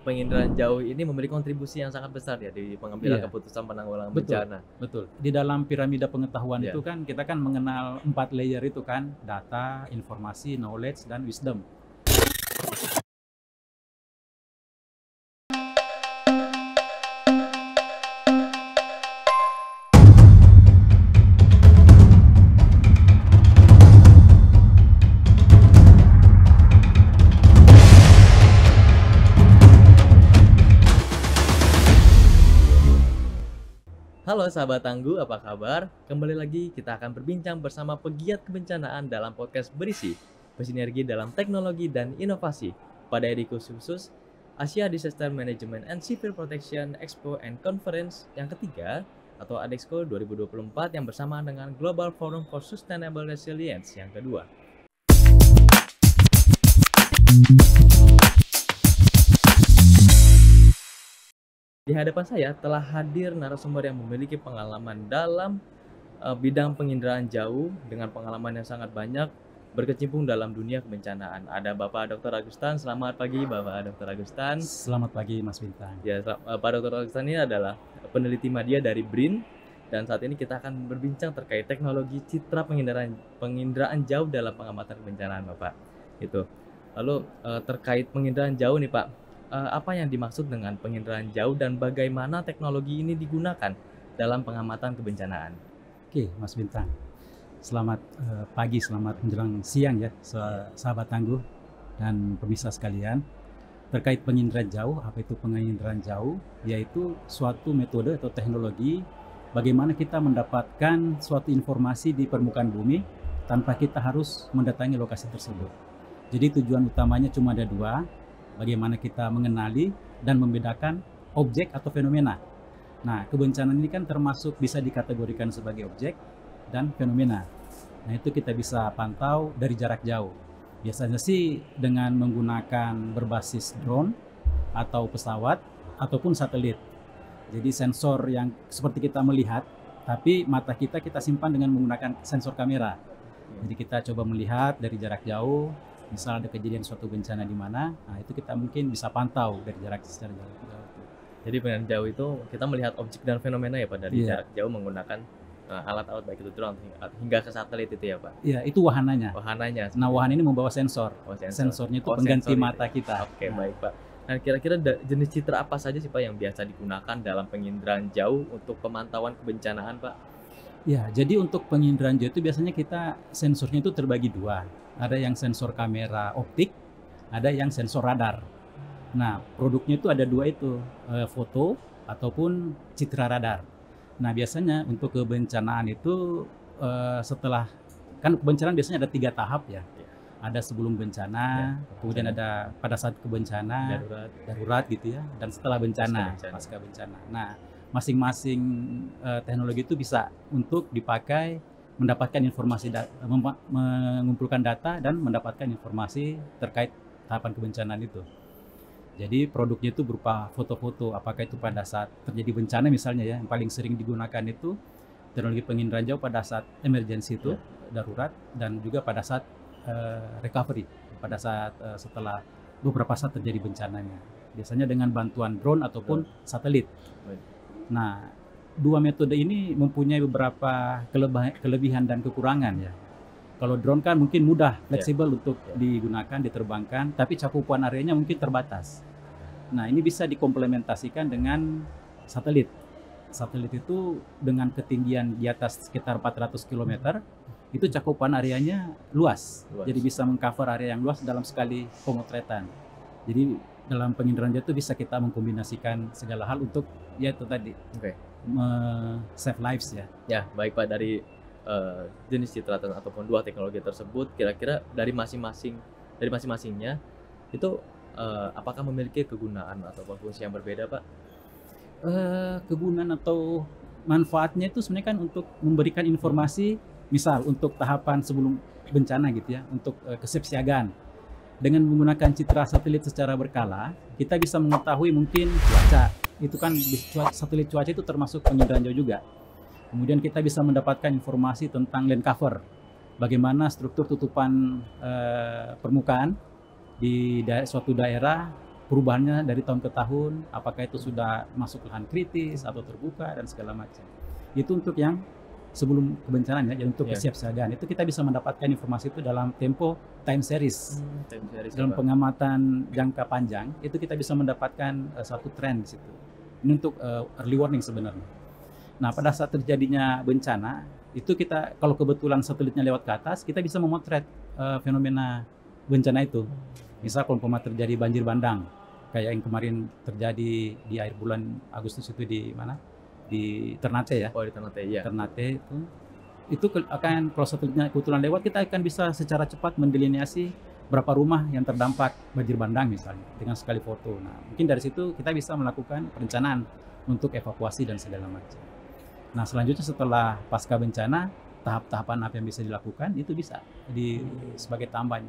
Penginderaan jauh ini memberi kontribusi yang sangat besar ya di pengambilan Iya, keputusan penanggulangan betul, bencana. betul. Di dalam piramida pengetahuan Ya. itu kan kita kan mengenal 4 layer itu kan, data, informasi, knowledge, dan wisdom. Halo sahabat Tangguh, apa kabar? Kembali lagi kita akan berbincang bersama pegiat kebencanaan dalam podcast berisi bersinergi dalam teknologi dan inovasi pada edisi khusus Asia Disaster Management and Civil Protection Expo and Conference yang ketiga atau ADEXCO 2024 yang bersamaan dengan Global Forum for Sustainable Resilience yang kedua. Di hadapan saya telah hadir narasumber yang memiliki pengalaman dalam bidang penginderaan jauh dengan pengalaman yang sangat banyak berkecimpung dalam dunia kebencanaan. Ada Bapak Dr. Agustan. Selamat pagi Bapak Dr. Agustan. Selamat pagi Mas Bintang. Ya, Pak Dr. Agustan ini adalah peneliti media dari BRIN dan saat ini kita akan berbincang terkait teknologi citra penginderaan jauh dalam pengamatan kebencanaan, Bapak. Itu. Lalu terkait penginderaan jauh nih, Pak. Apa yang dimaksud dengan penginderaan jauh dan bagaimana teknologi ini digunakan dalam pengamatan kebencanaan? Oke, Mas Bintang. Selamat pagi, selamat menjelang siang ya, sahabat Tangguh dan pemirsa sekalian. Terkait penginderaan jauh, apa itu penginderaan jauh? Yaitu suatu metode atau teknologi bagaimana kita mendapatkan suatu informasi di permukaan bumi tanpa kita harus mendatangi lokasi tersebut. Jadi tujuan utamanya cuma ada dua, bagaimana kita mengenali dan membedakan objek atau fenomena. Nah, kebencanaan ini kan termasuk bisa dikategorikan sebagai objek dan fenomena. Nah, itu kita bisa pantau dari jarak jauh. Biasanya sih dengan menggunakan berbasis drone atau pesawat ataupun satelit. Jadi sensor yang seperti kita melihat, tapi mata kita simpan dengan menggunakan sensor kamera. Jadi kita coba melihat dari jarak jauh, misal ada kejadian suatu bencana di mana, nah itu kita mungkin bisa pantau dari jarak secara jauh. Jadi penginderaan jauh itu kita melihat objek dan fenomena ya Pak dari Iya. jarak jauh menggunakan alat-alat baik itu drone hingga ke satelit itu ya Pak. Iya, itu wahananya. Wahananya. Nah, wahana ini membawa sensor. Oh, sensor. Sensornya itu Oh, pengganti sensor mata itu. kita. Oke, Nah, baik Pak. Nah, kira-kira jenis citra apa saja sih Pak yang biasa digunakan dalam penginderaan jauh untuk pemantauan kebencanaan Pak? Ya, jadi untuk penginderaan jauh itu biasanya kita sensornya itu terbagi dua. Ada yang sensor kamera optik, ada yang sensor radar. Nah, produknya itu ada dua itu, foto ataupun citra radar. Nah, biasanya untuk kebencanaan itu setelah, kan kebencanaan biasanya ada 3 tahap ya. Ada sebelum bencana, kemudian ada pada saat kebencana, darurat gitu ya, dan setelah bencana, pasca bencana. Nah, masing-masing teknologi itu bisa untuk dipakai mendapatkan informasi, mengumpulkan data dan mendapatkan informasi terkait tahapan kebencanaan itu. Jadi produknya itu berupa foto-foto, apakah itu pada saat terjadi bencana misalnya ya, yang paling sering digunakan itu teknologi penginderaan jauh pada saat emergensi itu, darurat, dan juga pada saat recovery, pada saat setelah beberapa saat terjadi bencananya. Biasanya dengan bantuan drone ataupun satelit. Nah, dua metode ini mempunyai beberapa kelebihan dan kekurangan ya. Kalau drone kan mungkin mudah, fleksibel untuk digunakan, diterbangkan, tapi cakupan areanya mungkin terbatas. Nah, ini bisa dikomplementasikan dengan satelit. Satelit itu dengan ketinggian di atas sekitar 400 km, itu cakupan areanya luas. Jadi bisa mengcover area yang luas dalam sekali pemotretan. Jadi dalam penginderaan jauh itu bisa kita mengkombinasikan segala hal untuk ya itu tadi, save lives ya. Ya, baik Pak, dari jenis citra ataupun dua teknologi tersebut, kira-kira dari masing-masingnya itu apakah memiliki kegunaan atau fungsi yang berbeda Pak? Kegunaan atau manfaatnya itu sebenarnya kan untuk memberikan informasi, misal untuk tahapan sebelum bencana gitu ya, untuk kesiapsiagaan. Dengan menggunakan citra satelit secara berkala, kita bisa mengetahui mungkin cuaca. Itu kan satelit cuaca itu termasuk penginderaan jauh juga. Kemudian kita bisa mendapatkan informasi tentang land cover, bagaimana struktur tutupan permukaan di suatu daerah perubahannya dari tahun ke tahun, apakah itu sudah masuk lahan kritis atau terbuka dan segala macam. Itu untuk yang sebelum kebencanaan ya, untuk kesiapsiagaan. Itu kita bisa mendapatkan informasi itu dalam tempo time series. Dalam pengamatan jangka panjang itu kita bisa mendapatkan satu tren di situ. Ini untuk early warning sebenarnya. Nah, pada saat terjadinya bencana itu kita, kalau kebetulan satelitnya lewat ke atas, kita bisa memotret fenomena bencana itu. Misal kalau terjadi banjir bandang kayak yang kemarin terjadi di akhir bulan Agustus itu di mana? Di Ternate ya. Oh, di Ternate ya. Ternate itu akan, kalau satelitnya kebetulan lewat, kita akan bisa secara cepat mendelineasi berapa rumah yang terdampak banjir bandang misalnya dengan sekali foto. Nah, mungkin dari situ kita bisa melakukan perencanaan untuk evakuasi dan segala macam. Nah, selanjutnya setelah pasca bencana, tahap-tahapan apa yang bisa dilakukan itu bisa sebagai tambahan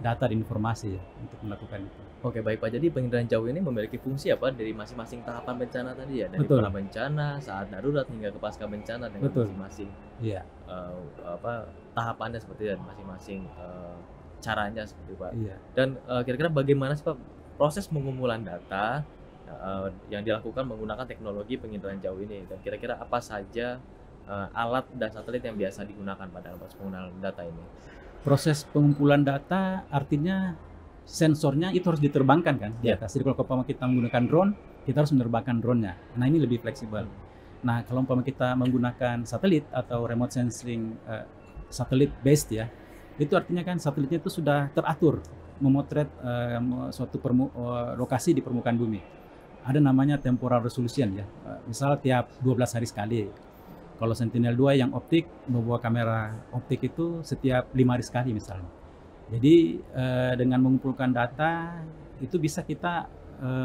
data dan informasi ya, untuk melakukan itu. Oke, baik Pak. Jadi penginderaan jauh ini memiliki fungsi apa dari masing-masing tahapan bencana tadi ya, dari pra bencana, saat darurat hingga ke pasca bencana dengan masing-masing tahapannya seperti dan masing-masing caranya seperti Pak. Dan kira-kira bagaimana sih Pak proses pengumpulan data yang dilakukan menggunakan teknologi penginderaan jauh ini, dan kira-kira apa saja alat dan satelit yang biasa digunakan pada proses penggunaan data ini? Proses pengumpulan data artinya sensornya itu harus diterbangkan kan di atas. Jadi kalau kita menggunakan drone, kita harus menerbangkan drone-nya. Nah, ini lebih fleksibel. Nah, kalau kita menggunakan satelit atau remote sensing satelit based ya, itu artinya kan satelitnya itu sudah teratur memotret suatu lokasi di permukaan bumi. Ada namanya temporal resolution ya. Misal tiap 12 hari sekali. Kalau Sentinel-2 yang optik, membawa kamera optik itu setiap 5 hari sekali misalnya. Jadi dengan mengumpulkan data itu bisa kita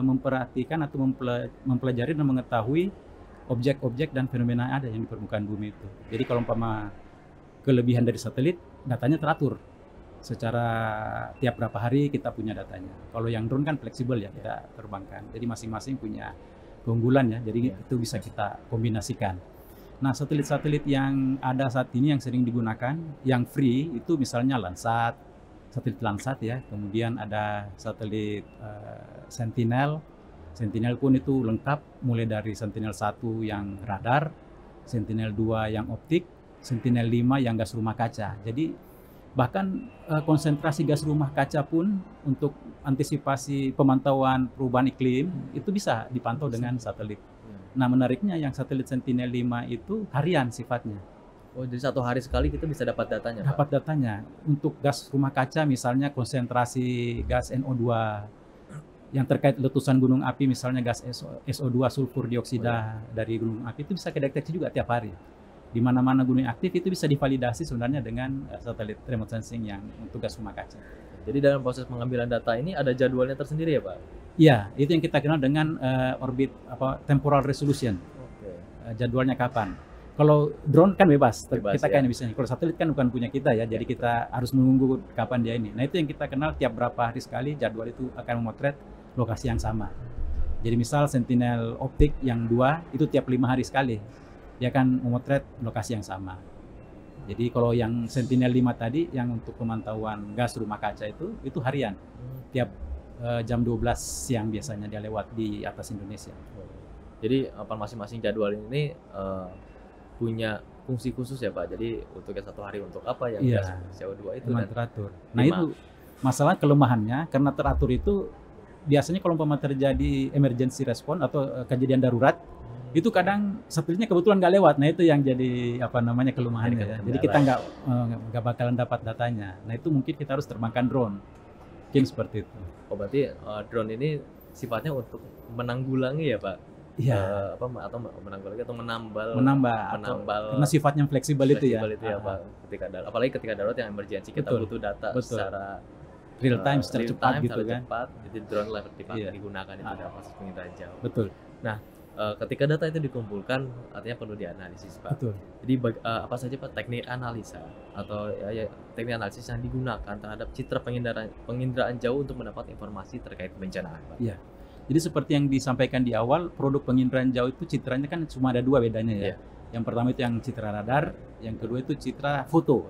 memperhatikan atau mempelajari dan mengetahui objek-objek dan fenomena yang ada yang di permukaan bumi itu. Jadi kalau umpama kelebihan dari satelit, datanya teratur. Secara tiap berapa hari kita punya datanya. Kalau yang drone kan fleksibel ya, kita terbangkan. Jadi masing-masing punya keunggulan ya, jadi itu bisa kita kombinasikan. Nah, satelit-satelit yang ada saat ini yang sering digunakan, yang free itu misalnya Landsat, satelit Landsat ya, kemudian ada satelit Sentinel. Sentinel pun itu lengkap, mulai dari Sentinel-1 yang radar, Sentinel-2 yang optik, Sentinel-5 yang gas rumah kaca. Jadi bahkan konsentrasi gas rumah kaca pun untuk antisipasi pemantauan perubahan iklim itu bisa dipantau dengan satelit. Nah, menariknya yang satelit Sentinel-5 itu harian sifatnya. Oh, jadi satu hari sekali kita bisa dapat datanya, Pak? Dapat datanya. Untuk gas rumah kaca misalnya konsentrasi gas NO2 yang terkait letusan gunung api, misalnya gas SO2 sulfur dioksida dari gunung api, itu bisa kedeteksi juga tiap hari. Di mana-mana gunung aktif itu bisa divalidasi sebenarnya dengan satelit remote sensing yang untuk gas rumah kaca. Jadi dalam proses pengambilan data ini ada jadwalnya tersendiri ya, Pak? Iya, itu yang kita kenal dengan orbit temporal resolution. Jadwalnya kapan? Kalau drone kan bebas kita kan bisa. Kalau satelit kan bukan punya kita ya, jadi kita harus menunggu kapan dia ini. Nah, itu yang kita kenal tiap berapa hari sekali jadwal itu akan memotret lokasi yang sama. Jadi misal Sentinel optik yang 2 itu tiap 5 hari sekali dia akan memotret lokasi yang sama. Jadi kalau yang Sentinel-5 tadi yang untuk pemantauan gas rumah kaca itu harian. Tiap jam 12 siang biasanya dia lewat di atas Indonesia. Jadi masing-masing jadwal ini punya fungsi khusus ya Pak. Jadi untuk satu hari untuk apa yang gas CO2 itu kan teratur. Nah, itu masalah kelemahannya karena teratur itu biasanya kalau terjadi emergency response atau kejadian darurat itu kadang satelitnya kebetulan nggak lewat. Nah, itu yang jadi kelemahannya ya. Jadi kita nggak bakalan dapat datanya. Nah, itu mungkin kita harus terbangkan drone. Mungkin seperti itu. Oh, berarti drone ini sifatnya untuk menanggulangi ya Pak? Iya. Atau menanggulangi atau menambal karena sifatnya fleksibel itu ya. Pak. Apalagi ketika darurat yang emergency kita butuh data secara real time, secara cepat gitu kan. Jadi drone lah digunakan itu dalam proses penginderaan jauh. Betul. Nah, ketika data itu dikumpulkan artinya perlu dianalisis Pak. Betul. Jadi apa saja Pak teknik analisa atau teknik analisis yang digunakan terhadap citra penginderaan jauh untuk mendapat informasi terkait kebencanaan Pak? Iya. Jadi seperti yang disampaikan di awal, produk penginderaan jauh itu citranya kan cuma ada 2 bedanya ya. Yang pertama itu yang citra radar, yang kedua itu citra foto.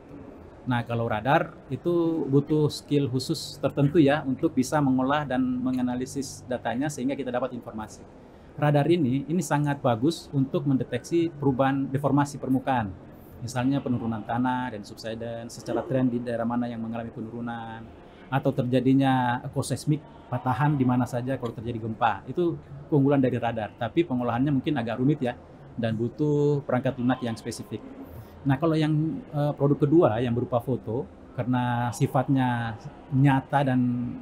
Nah, kalau radar itu butuh skill khusus tertentu ya untuk bisa mengolah dan menganalisis datanya sehingga kita dapat informasi. Radar ini sangat bagus untuk mendeteksi perubahan deformasi permukaan. Misalnya penurunan tanah dan subsidence secara tren di daerah mana yang mengalami penurunan atau terjadinya ekoseismik patahan di mana saja kalau terjadi gempa. Itu keunggulan dari radar, tapi pengolahannya mungkin agak rumit ya dan butuh perangkat lunak yang spesifik. Nah, kalau yang produk kedua yang berupa foto, karena sifatnya nyata dan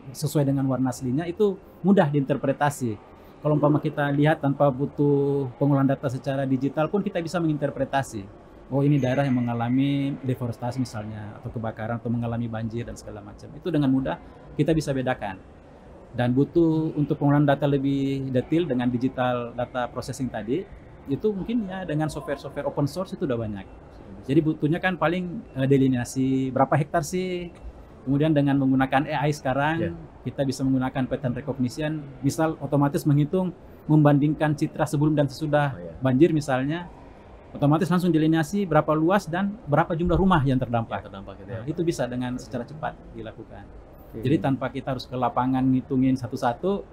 sesuai dengan warna aslinya, itu mudah diinterpretasi. Kalau umpama kita lihat tanpa butuh pengolahan data secara digital pun kita bisa menginterpretasi. Oh, ini daerah yang mengalami deforestasi misalnya, atau kebakaran, atau mengalami banjir dan segala macam. Itu dengan mudah kita bisa bedakan. Dan butuh untuk pengolahan data lebih detail dengan digital data processing tadi, itu mungkin ya dengan software-software open source itu udah banyak. Jadi butuhnya kan paling delineasi berapa hektar sih. Kemudian dengan menggunakan AI sekarang, kita bisa menggunakan pattern recognition, misal otomatis menghitung, membandingkan citra sebelum dan sesudah banjir misalnya, otomatis langsung delineasi berapa luas dan berapa jumlah rumah yang terdampak. Gitu ya. Nah, itu bisa dengan secara cepat dilakukan. Jadi tanpa kita harus ke lapangan ngitungin satu-satu,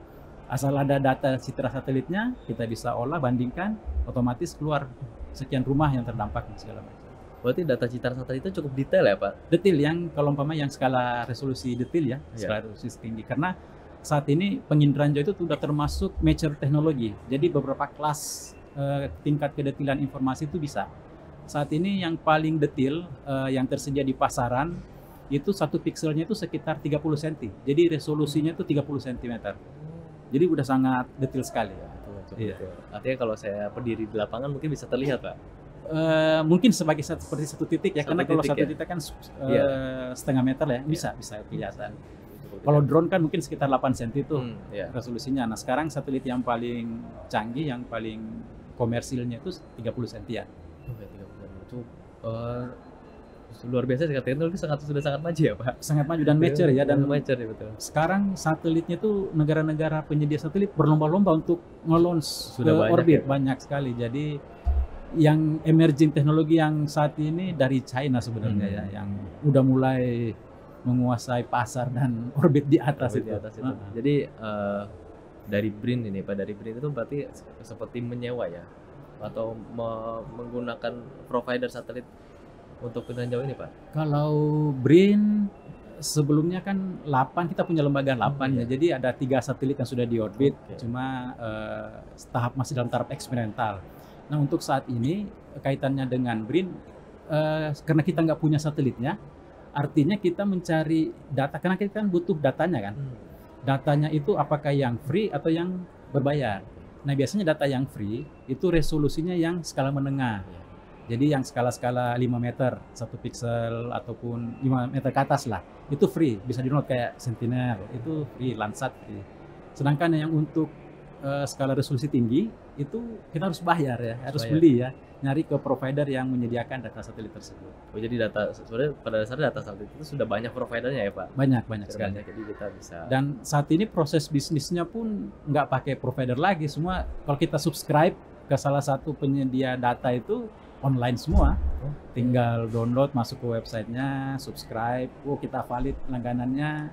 asal ada data citra satelitnya, kita bisa olah, bandingkan, otomatis keluar sekian rumah yang terdampak dan segala macam. Berarti data citra satelit itu cukup detail ya Pak? Detail yang kalau umpama yang skala resolusi detail ya, skala resolusi tinggi. Karena saat ini penginderaan jauh itu sudah termasuk mature teknologi. Jadi beberapa kelas tingkat kedetailan informasi itu bisa. Saat ini yang paling detail yang tersedia di pasaran itu satu pixelnya itu sekitar 30 cm. Jadi resolusinya itu 30 cm. Jadi udah sangat detail sekali. Betul. Artinya kalau saya berdiri di lapangan mungkin bisa terlihat Pak? Mungkin seperti satu titik ya, karena kalau satu titik kan setengah meter ya, bisa kelihatan. Kalau drone kan mungkin sekitar 8 cm itu resolusinya. Nah, sekarang satelit yang paling canggih, yang paling komersilnya itu 30 cm ya. Itu luar biasa sih, teknologi sudah sangat maju ya Pak? Sangat maju dan mature ya, dan mature ya, betul. Sekarang satelitnya tuh negara-negara penyedia satelit berlomba-lomba untuk nge-launch ke orbit, banyak sekali. Jadi yang emerging teknologi yang saat ini dari China sebenarnya ya, yang udah mulai menguasai pasar dan orbit di atas itu. Jadi dari BRIN ini Pak, dari BRIN itu berarti seperti menyewa ya, atau menggunakan provider satelit untuk penginderaan jauh ini Pak? Kalau BRIN sebelumnya kan 8, kita punya lembaga 8 ya. Jadi ada 3 satelit yang sudah di orbit, cuma masih dalam tahap eksperimental. Nah, untuk saat ini kaitannya dengan BRIN, karena kita nggak punya satelitnya, artinya kita mencari data, karena kita kan butuh datanya kan. Datanya itu apakah yang free atau yang berbayar. Nah, biasanya data yang free itu resolusinya yang skala menengah. Jadi yang skala-skala 5 meter, 1 pixel ataupun 5 meter ke atas lah, itu free, bisa di-download kayak Sentinel, itu free, Landsat free. Sedangkan yang untuk skala resolusi tinggi itu kita harus bayar ya, harus beli ya, nyari ke provider yang menyediakan data satelit tersebut. Oh, jadi sebenarnya pada dasarnya data satelit itu sudah banyak providernya ya Pak? Banyak sekali. Jadi kita bisa. Dan saat ini proses bisnisnya pun nggak pakai provider lagi, semua kalau kita subscribe ke salah satu penyedia data itu online semua. Tinggal download, masuk ke websitenya, subscribe, kita valid langganannya,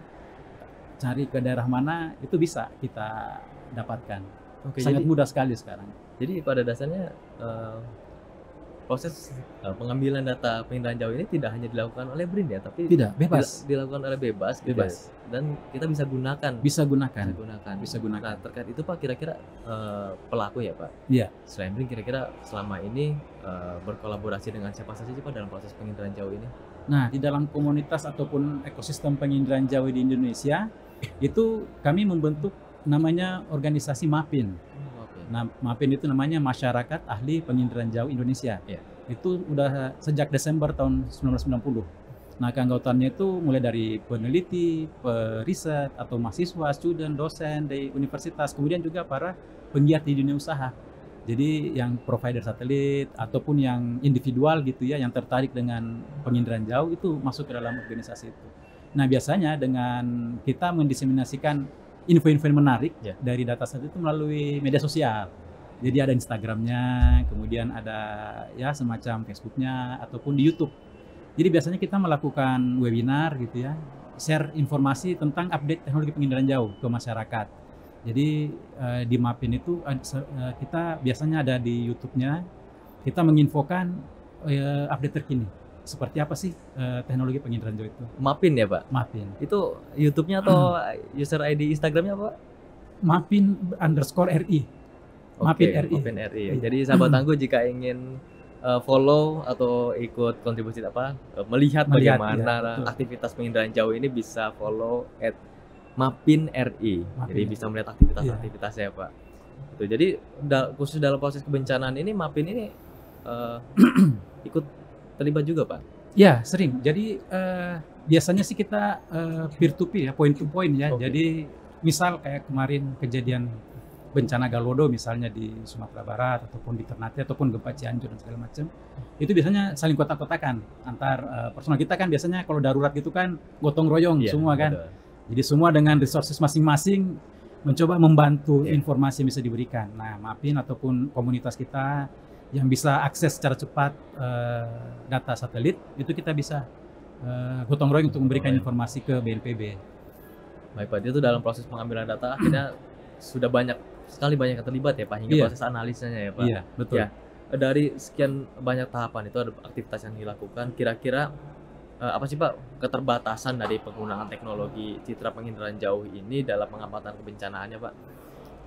cari ke daerah mana, itu bisa kita dapatkan. Sangat mudah sekali sekarang. Jadi pada dasarnya proses pengambilan data penginderaan jauh ini tidak hanya dilakukan oleh BRIN ya, tapi bebas. Dilakukan oleh bebas. Dan kita bisa gunakan. Bisa gunakan. Nah, terkait itu Pak, kira-kira pelaku ya Pak? Iya. Selain BRIN, kira-kira selama ini berkolaborasi dengan siapa saja sih Pak dalam proses penginderaan jauh ini? Nah, di dalam komunitas ataupun ekosistem penginderaan jauh di Indonesia, itu kami membentuk namanya organisasi MAPIN. Nah, MAPIN itu namanya Masyarakat Ahli Penginderaan Jauh Indonesia. Itu udah sejak Desember tahun 1990. Nah, keanggotaannya itu mulai dari peneliti, periset, atau mahasiswa, student, dosen dari universitas, kemudian juga para penggiat di dunia usaha. Jadi yang provider satelit ataupun yang individual gitu ya, yang tertarik dengan penginderaan jauh itu masuk ke dalam organisasi itu. Nah, biasanya dengan kita mendiseminasikan info-info yang menarik dari data satelit itu melalui media sosial. Jadi ada Instagramnya, kemudian ada ya semacam Facebooknya ataupun di YouTube. Jadi biasanya kita melakukan webinar gitu ya, share informasi tentang update teknologi penginderaan jauh ke masyarakat. Jadi di Mapin itu kita biasanya ada di YouTube-nya, kita menginfokan update terkini. Seperti apa sih teknologi penginderaan jauh itu? Mapin ya Pak? Mapin. Itu YouTube-nya atau user ID Instagram-nya Pak? Mapin_RI. Oke, Mapin RI. Mapin RI ya. Iya. Jadi sahabat tangguh jika ingin follow atau ikut kontribusi melihat Melihat, bagaimana iya, betul. aktivitas penginderaan jauh ini, bisa follow @Mapin RI. Jadi Mapin. bisa melihat aktivitasnya Pak. Itu. Jadi khusus dalam proses kebencanaan ini Mapin ini ikut terlibat juga Pak? Ya, sering. Jadi biasanya sih kita peer to peer ya, point to point ya. Oke. Jadi misal kayak kemarin kejadian bencana Galodo misalnya di Sumatera Barat ataupun di Ternate ataupun gempa Cianjur dan segala macam, itu biasanya saling kotak-kotakan antar personal kita kan. Biasanya kalau darurat gitu kan gotong royong Iya, semua kan. betul. Jadi semua dengan resources masing-masing mencoba membantu Iya. informasi yang bisa diberikan. Nah, Mapin ataupun komunitas kita yang bisa akses secara cepat data satelit, itu kita bisa gotong royong untuk memberikan royong. informasi ke BNPB. Baik Pak, itu dalam proses pengambilan data akhirnya sudah banyak yang terlibat ya Pak, hingga Iya. proses analisanya ya Pak. Iya, betul. Ya. Dari sekian banyak tahapan itu ada aktivitas yang dilakukan, kira-kira apa sih Pak keterbatasan dari penggunaan teknologi citra penginderaan jauh ini dalam pengamatan kebencanaannya Pak?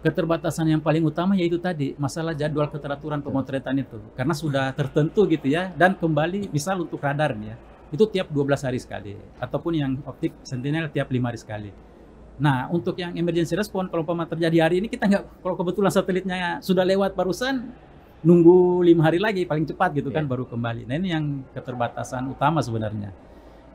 Keterbatasan yang paling utama yaitu tadi masalah jadwal keteraturan pemotretan itu, karena sudah tertentu gitu ya. Dan kembali misal untuk radar nih ya, itu tiap 12 hari sekali, ataupun yang optik Sentinel tiap 5 hari sekali. Nah, untuk yang emergency response kalau umpama terjadi hari ini, kita nggak, kalau kebetulan satelitnya sudah lewat barusan, nunggu 5 hari lagi paling cepat gitu kan, Iya. baru kembali. Nah, ini yang keterbatasan utama sebenarnya.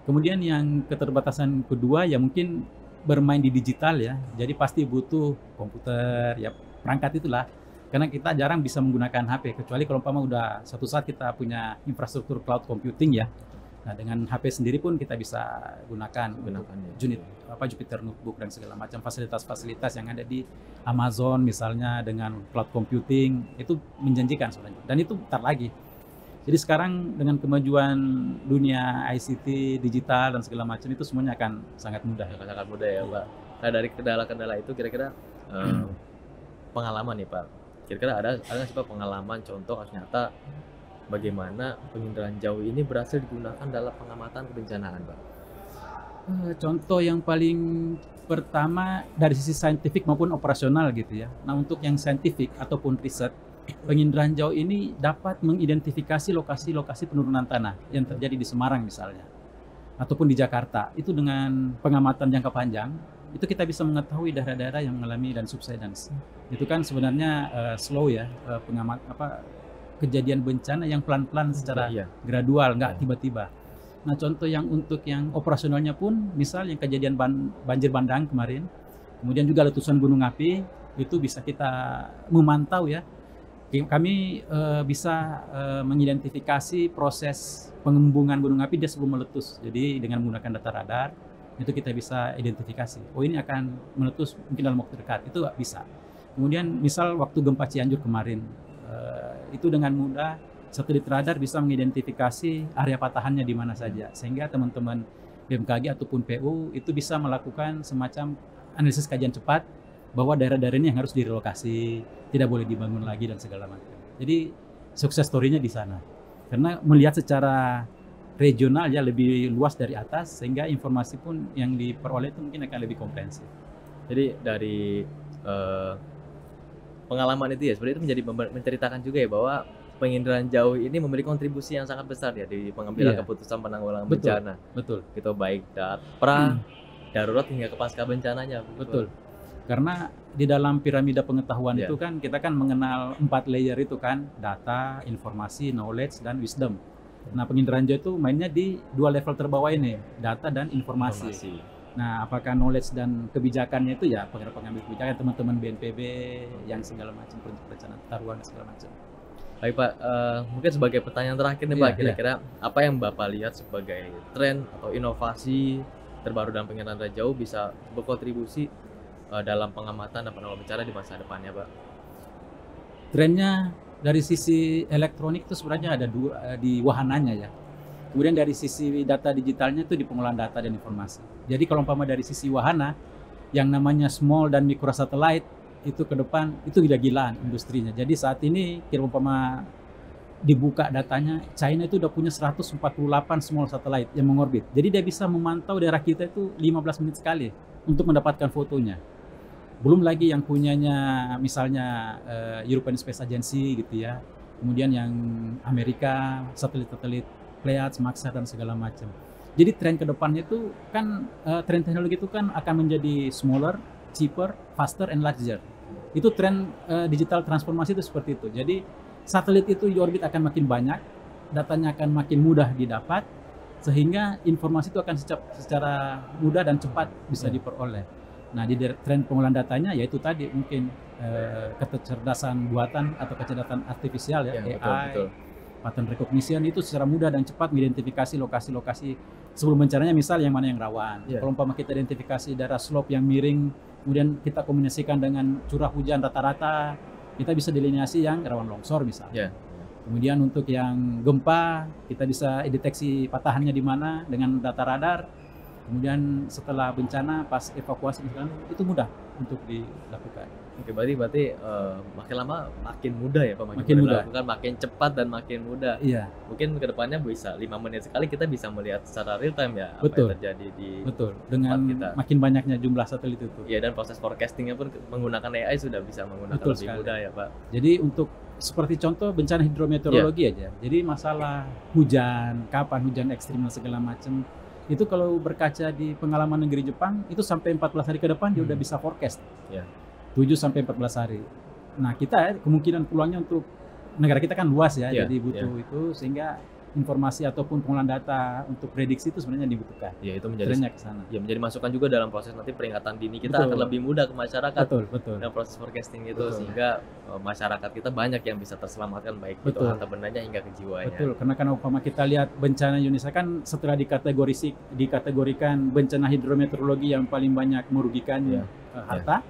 Kemudian yang keterbatasan kedua ya mungkin bermain di digital ya. Jadi pasti butuh komputer, ya perangkat itulah. Karena kita jarang bisa menggunakan HP, kecuali kalau umpama udah suatu saat kita punya infrastruktur cloud computing ya. Nah, dengan HP sendiri pun kita bisa gunakan untuk unit Jupyter Notebook dan segala macam fasilitas-fasilitas yang ada di Amazon misalnya dengan cloud computing, itu menjanjikan sebenarnya. Dan itu bentar lagi. Jadi sekarang dengan kemajuan dunia ICT, digital dan segala macam, itu semuanya akan sangat mudah. Sangat mudah ya Pak. Nah, dari kendala-kendala itu kira-kira pengalaman nih Pak. Kira-kira ada nggak sih Pak pengalaman contoh kasus nyata bagaimana penginderaan jauh ini berhasil digunakan dalam pengamatan kebencanaan Pak? Contoh yang paling pertama dari sisi saintifik maupun operasional gitu ya. Nah, untuk yang saintifik ataupun riset, penginderaan jauh ini dapat mengidentifikasi lokasi-lokasi penurunan tanah yang terjadi di Semarang misalnya, ataupun di Jakarta. Itu dengan pengamatan jangka panjang, itu kita bisa mengetahui daerah-daerah yang mengalami dan subsidence. Itu kan sebenarnya slow ya, kejadian bencana yang pelan-pelan secara gradual, nggak tiba-tiba. Nah, contoh yang untuk yang operasionalnya pun, misal yang kejadian banjir bandang kemarin, kemudian juga letusan gunung api, itu bisa kita memantau ya. Kami bisa mengidentifikasi proses pengembungan gunung api dia sebelum meletus. Jadi dengan menggunakan data radar, itu kita bisa identifikasi. Oh, ini akan meletus mungkin dalam waktu dekat, itu bisa. Kemudian misal waktu gempa Cianjur kemarin, itu dengan mudah satelit radar bisa mengidentifikasi area patahannya di mana saja, sehingga teman-teman BMKG ataupun PU itu bisa melakukan semacam analisis kajian cepat bahwa daerah-daerah ini yang harus direlokasi, tidak boleh dibangun lagi dan segala macam. Jadi sukses story-nya di sana, karena melihat secara regional ya lebih luas dari atas, sehingga informasi pun yang diperoleh itu mungkin akan lebih komprehensif. Jadi dari pengalaman itu ya sebenarnya itu menjadi menceritakan juga ya bahwa penginderaan jauh ini memberi kontribusi yang sangat besar ya di pengambilan keputusan penanggulangan bencana. Betul. Itu baik pra, darurat hingga ke pasca bencananya. Betul. Karena di dalam piramida pengetahuan itu kan kita kan mengenal 4 layer itu kan, data, informasi, knowledge, dan wisdom. Nah, penginderaan jauh itu mainnya di 2 level terbawah ini, data dan informasi. Nah, apakah knowledge dan kebijakannya itu ya pengambil kebijakan teman-teman BNPB yang segala macam perencanaan taruhan dan segala macam. Baik Pak, mungkin sebagai pertanyaan terakhir nih Pak, kira-kira apa yang Bapak lihat sebagai tren atau inovasi terbaru dalam penginderaan jauh bisa berkontribusi dalam pengamatan dan penanggulangan bencana di masa depannya Pak? Trennya dari sisi elektronik itu sebenarnya ada 2 di wahananya ya. Kemudian dari sisi data digitalnya itu di pengolahan data dan informasi. Jadi kalau umpama dari sisi wahana, yang namanya small dan micro satellite itu ke depan itu gila-gilaan industrinya. Jadi saat ini kalau umpama dibuka datanya, China itu udah punya 148 small satellite yang mengorbit. Jadi dia bisa memantau daerah kita itu 15 menit sekali untuk mendapatkan fotonya. Belum lagi yang punyanya misalnya European Space Agency gitu ya. Kemudian yang Amerika, satelit-satelit Pleiades, Maxar dan segala macam. Jadi tren ke depannya itu kan tren teknologi itu kan akan menjadi smaller, cheaper, faster and larger. Itu tren digital transformasi itu seperti itu. Jadi satelit itu di orbit akan makin banyak, datanya akan makin mudah didapat, sehingga informasi itu akan secara mudah dan cepat bisa diperoleh. Nah, di tren pengolahan datanya yaitu tadi mungkin kecerdasan buatan atau kecerdasan artifisial ya, AI, betul. Pattern recognition itu secara mudah dan cepat mengidentifikasi lokasi-lokasi sebelum bencananya, misal yang mana yang rawan. Kalau umpama kita identifikasi daerah slope yang miring, kemudian kita kombinasikan dengan curah hujan rata-rata, kita bisa delineasi yang rawan longsor misalnya. Kemudian untuk yang gempa, kita bisa deteksi patahannya di mana dengan data radar. Kemudian setelah bencana, pas evakuasi misalkan, itu mudah untuk dilakukan. Oke, berarti makin lama makin mudah ya Pak, makin mudah dilakukan, makin cepat dan makin mudah. Iya. Mungkin kedepannya bisa 5 menit sekali kita bisa melihat secara real time ya apa yang terjadi di dengan kita. Makin banyaknya jumlah satelit itu. Iya, dan proses forecastingnya pun menggunakan AI sudah bisa menggunakan lebih mudah ya Pak. Jadi untuk seperti contoh bencana hidrometeorologi aja. Jadi masalah hujan, kapan hujan ekstrim dan segala macam, itu kalau berkaca di pengalaman negeri Jepang itu sampai 14 hari ke depan dia udah bisa forecast. 7 sampai 14 hari. Nah, kita kemungkinan peluangnya untuk negara kita kan luas ya, jadi butuh itu, sehingga informasi ataupun pengolahan data untuk prediksi itu sebenarnya dibutuhkan. Ya, itu menjadi kesana. Ya, menjadi masukan juga dalam proses nanti peringatan dini kita akan lebih mudah ke masyarakat. Betul. Dan proses forecasting itu sehingga masyarakat kita banyak yang bisa terselamatkan baik itu harta bendanya hingga ke jiwanya. Betul, karena umpama kita lihat bencana Indonesia kan setelah dikategorikan bencana hidrometeorologi yang paling banyak merugikan harta,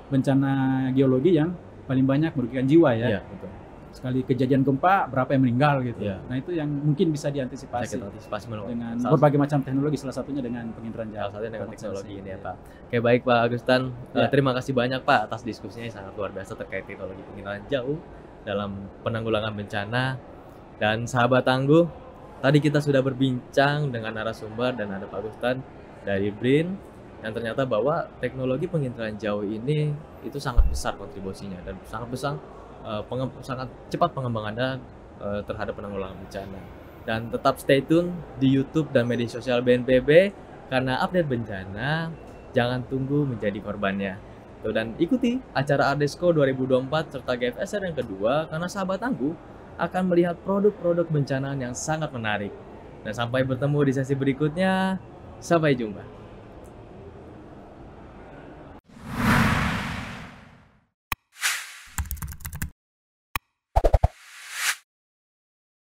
bencana geologi yang paling banyak merugikan jiwa ya. Betul. Sekali kejadian gempa berapa yang meninggal gitu. Nah, itu yang mungkin bisa diantisipasi dengan berbagai macam teknologi, salah satunya dengan penginderaan jauh. Salah satunya dengan teknologi ini ya Pak. Oke, baik Pak Agustan. Terima kasih banyak Pak atas diskusinya yang sangat luar biasa terkait teknologi penginderaan jauh dalam penanggulangan bencana. Dan sahabat tangguh, tadi kita sudah berbincang dengan narasumber dan ada Pak Agustan dari BRIN, yang ternyata bahwa teknologi penginderaan jauh ini itu sangat besar kontribusinya dan sangat cepat pengembangannya terhadap penanggulangan bencana. Dan tetap stay tune di YouTube dan media sosial BNPB karena update bencana jangan tunggu menjadi korbannya. Dan ikuti acara Ardesco 2024 serta GFSR yang kedua karena sahabat tangguh akan melihat produk-produk bencana yang sangat menarik. Dan sampai bertemu di sesi berikutnya, sampai jumpa.